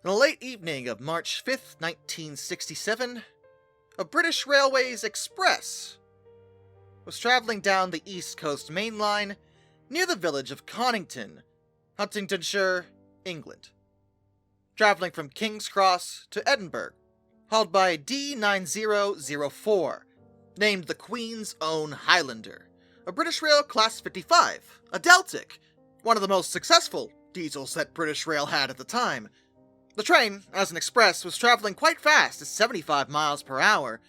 In the late evening of March 5th, 1967, a British Railways express was travelling down the East Coast Main Line near the village of Connington, Huntingdonshire, England, travelling from King's Cross to Edinburgh, hauled by D9004, named the Queen's Own Highlander, a British Rail Class 55, a Deltic, one of the most successful diesels that British Rail had at the time. The train, as an express, was travelling quite fast at 75 miles per hour,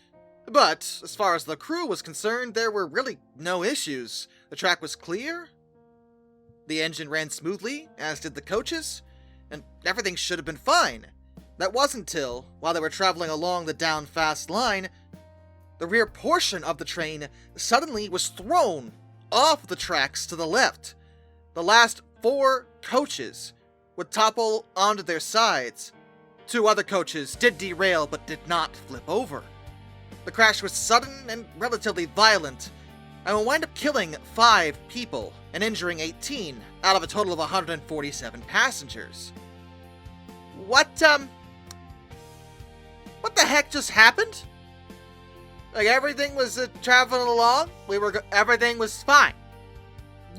but as far as the crew was concerned, there were really no issues. The track was clear, the engine ran smoothly, as did the coaches, and everything should have been fine. That wasn't until, while they were travelling along the down fast line, the rear portion of the train suddenly was thrown off the tracks to the left. The last 4 coaches would topple onto their sides. 2 other coaches did derail but did not flip over. The crash was sudden and relatively violent, and will wind up killing 5 people and injuring 18 out of a total of 147 passengers. What the heck just happened? Like, everything was traveling along, everything was fine.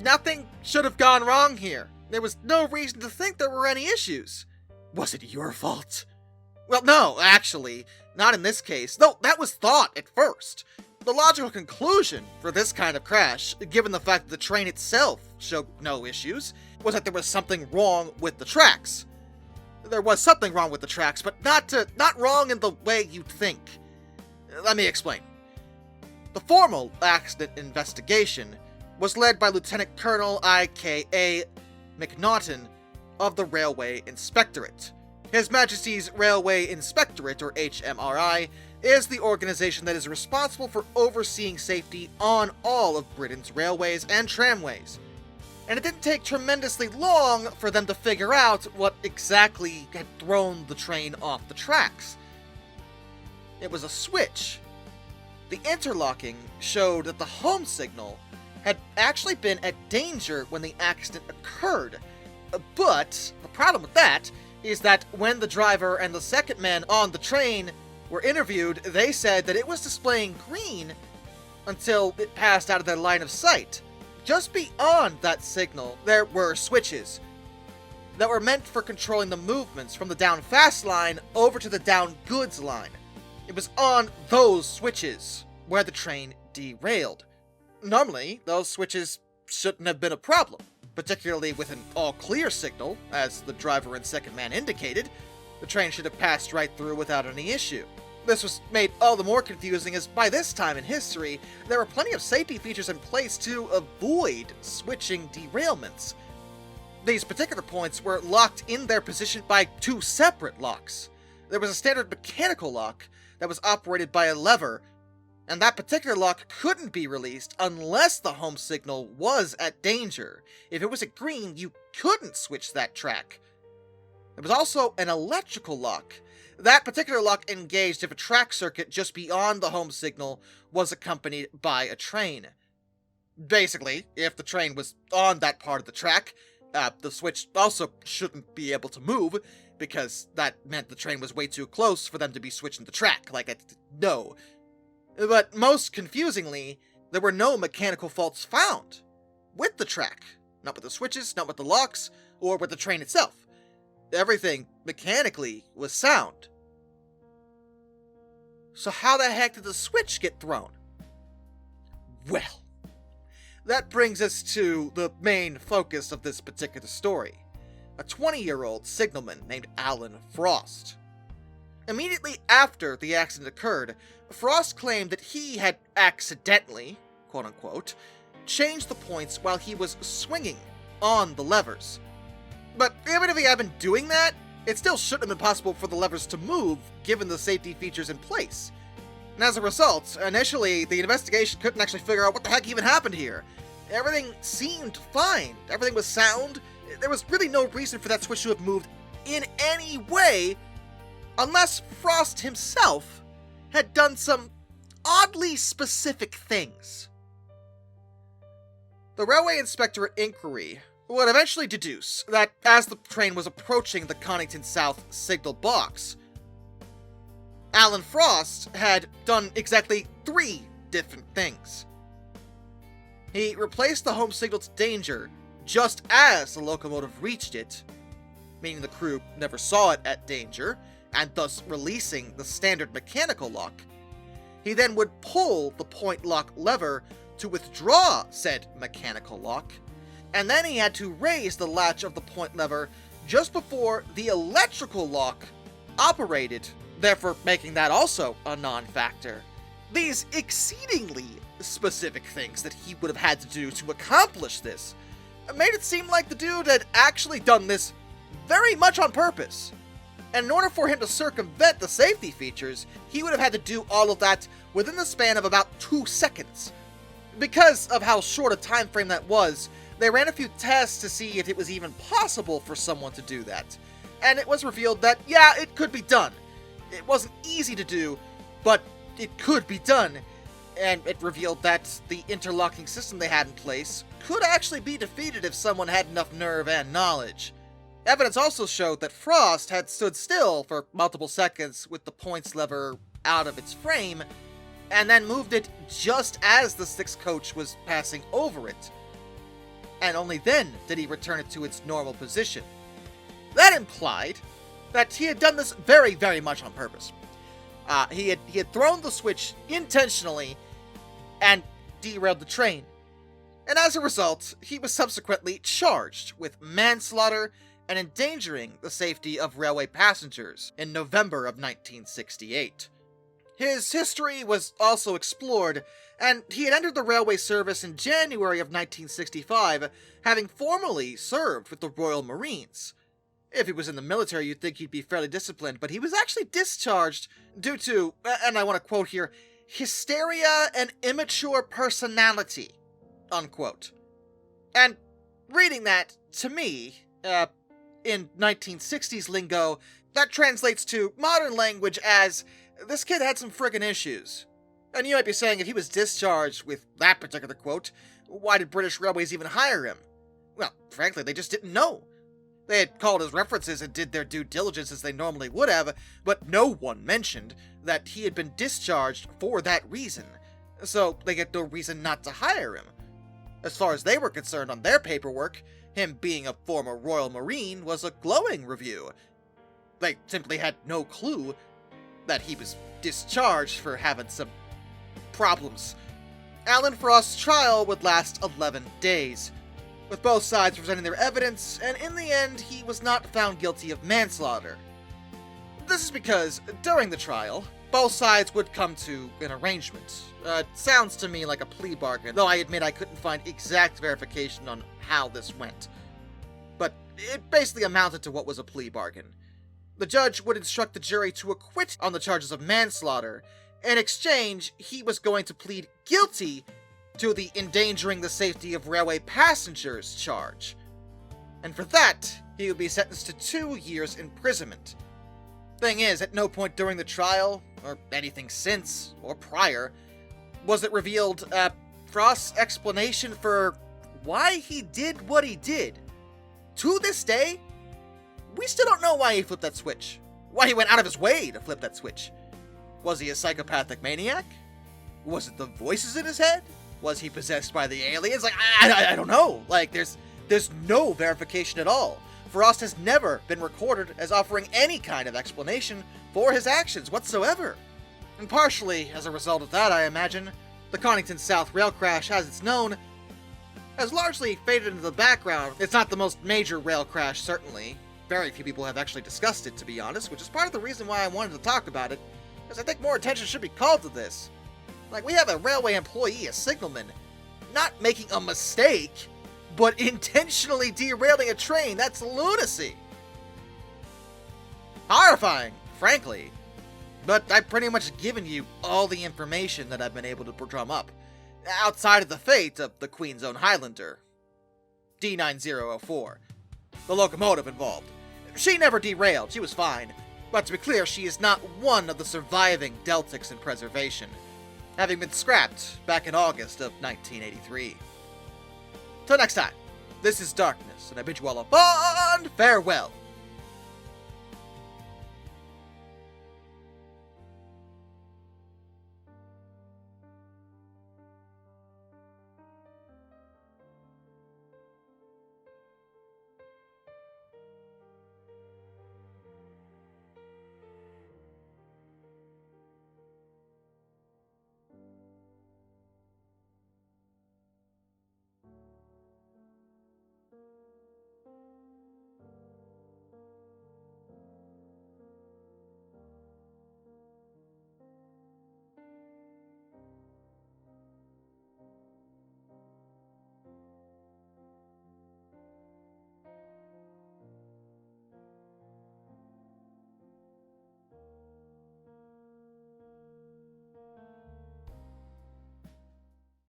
Nothing should have gone wrong here. There was no reason to think there were any issues. Was it your fault? Well, no, actually, not in this case, though that was thought at first. The logical conclusion for this kind of crash, given the fact that the train itself showed no issues, was that there was something wrong with the tracks. There was something wrong with the tracks, but not wrong in the way you'd think. Let me explain. The formal accident investigation was led by Lieutenant Colonel I.K.A. McNaughton of the Railway Inspectorate. His Majesty's Railway Inspectorate, or HMRI, is the organization that is responsible for overseeing safety on all of Britain's railways and tramways. And it didn't take tremendously long for them to figure out what exactly had thrown the train off the tracks. It was a switch. The interlocking showed that the home signal had actually been at danger when the accident occurred. But the problem with that is that when the driver and the second man on the train were interviewed, they said that it was displaying green until it passed out of their line of sight. Just beyond that signal, there were switches that were meant for controlling the movements from the down fast line over to the down goods line. It was on those switches where the train derailed. Normally, those switches shouldn't have been a problem, particularly with an all-clear signal, as the driver and second man indicated. The train should have passed right through without any issue. This was made all the more confusing as by this time in history, there were plenty of safety features in place to avoid switching derailments. These particular points were locked in their position by 2 separate locks. There was a standard mechanical lock that was operated by a lever, and that particular lock couldn't be released unless the home signal was at danger. If it was at green, you couldn't switch that track. There was also an electrical lock. That particular lock engaged if a track circuit just beyond the home signal was accompanied by a train. Basically, if the train was on that part of the track, the switch also shouldn't be able to move, because that meant the train was way too close for them to be switching the track. No. But most confusingly, there were no mechanical faults found with the track. Not with the switches, not with the locks, or with the train itself. Everything, mechanically, was sound. So how the heck did the switch get thrown? Well, that brings us to the main focus of this particular story. A 20-year-old signalman named Alan Frost. Immediately after the accident occurred, Frost claimed that he had accidentally, quote-unquote, changed the points while he was swinging on the levers. But even if he had been doing that, it still shouldn't have been possible for the levers to move, given the safety features in place. And as a result, initially, the investigation couldn't actually figure out what the heck even happened here. Everything seemed fine. Everything was sound. There was really no reason for that switch to have moved in any way, unless Frost himself had done some oddly specific things. The Railway Inspectorate inquiry would eventually deduce that as the train was approaching the Connington South signal box, Alan Frost had done exactly 3 different things. He replaced the home signal to danger just as the locomotive reached it, meaning the crew never saw it at danger, and thus releasing the standard mechanical lock. He then would pull the point lock lever to withdraw said mechanical lock, and then he had to raise the latch of the point lever just before the electrical lock operated, therefore making that also a non-factor. These exceedingly specific things that he would have had to do to accomplish this made it seem like the dude had actually done this very much on purpose. And in order for him to circumvent the safety features, he would have had to do all of that within the span of about 2 seconds. Because of how short a time frame that was, they ran a few tests to see if it was even possible for someone to do that. And it was revealed that, yeah, it could be done. It wasn't easy to do, but it could be done. And it revealed that the interlocking system they had in place could actually be defeated if someone had enough nerve and knowledge. Evidence also showed that Frost had stood still for multiple seconds with the points lever out of its frame, and then moved it just as the 6th coach was passing over it. And only then did he return it to its normal position. That implied that he had done this very, very much on purpose. He had thrown the switch intentionally and derailed the train. And as a result, he was subsequently charged with manslaughter and endangering the safety of railway passengers in November of 1968. His history was also explored, and he had entered the railway service in January of 1965, having formerly served with the Royal Marines. If he was in the military, you'd think he'd be fairly disciplined, but he was actually discharged due to, and I want to quote here, hysteria and immature personality, unquote. And reading that, to me, in 1960s lingo, that translates to modern language as, this kid had some friggin' issues. And you might be saying, if he was discharged with that particular quote, why did British Railways even hire him? Well, frankly, they just didn't know. They had called his references and did their due diligence as they normally would have, but no one mentioned that he had been discharged for that reason, so they had no reason not to hire him. As far as they were concerned on their paperwork, him being a former Royal Marine was a glowing review. They simply had no clue that he was discharged for having some problems. Alan Frost's trial would last 11 days, with both sides presenting their evidence, and in the end, he was not found guilty of manslaughter. This is because, during the trial, both sides would come to an arrangement. Sounds to me like a plea bargain, though I admit I couldn't find exact verification on how this went. But it basically amounted to what was a plea bargain. The judge would instruct the jury to acquit on the charges of manslaughter. In exchange, he was going to plead guilty to the endangering the safety of railway passengers charge. And for that, he would be sentenced to 2 years imprisonment. Thing is, at no point during the trial, or anything since, or prior, was it revealed, Frost's explanation for why he did what he did. To this day, we still don't know why he flipped that switch. Why he went out of his way to flip that switch. Was he a psychopathic maniac? Was it the voices in his head? Was he possessed by the aliens? I don't know. There's no verification at all. Frost has never been recorded as offering any kind of explanation for his actions whatsoever. And partially as a result of that, I imagine, the Connington South rail crash, as it's known, has largely faded into the background. It's not the most major rail crash, certainly. Very few people have actually discussed it, to be honest, which is part of the reason why I wanted to talk about it, because I think more attention should be called to this. We have a railway employee, a signalman, not making a mistake, but intentionally derailing a train. That's lunacy. Horrifying, frankly. But I've pretty much given you all the information that I've been able to drum up, outside of the fate of the Queen's Own Highlander, D9004, the locomotive involved. She never derailed, she was fine, but to be clear, she is not one of the surviving Deltics in preservation, having been scrapped back in August of 1983. Till next time, This is darkness, and I bid you all a fond farewell.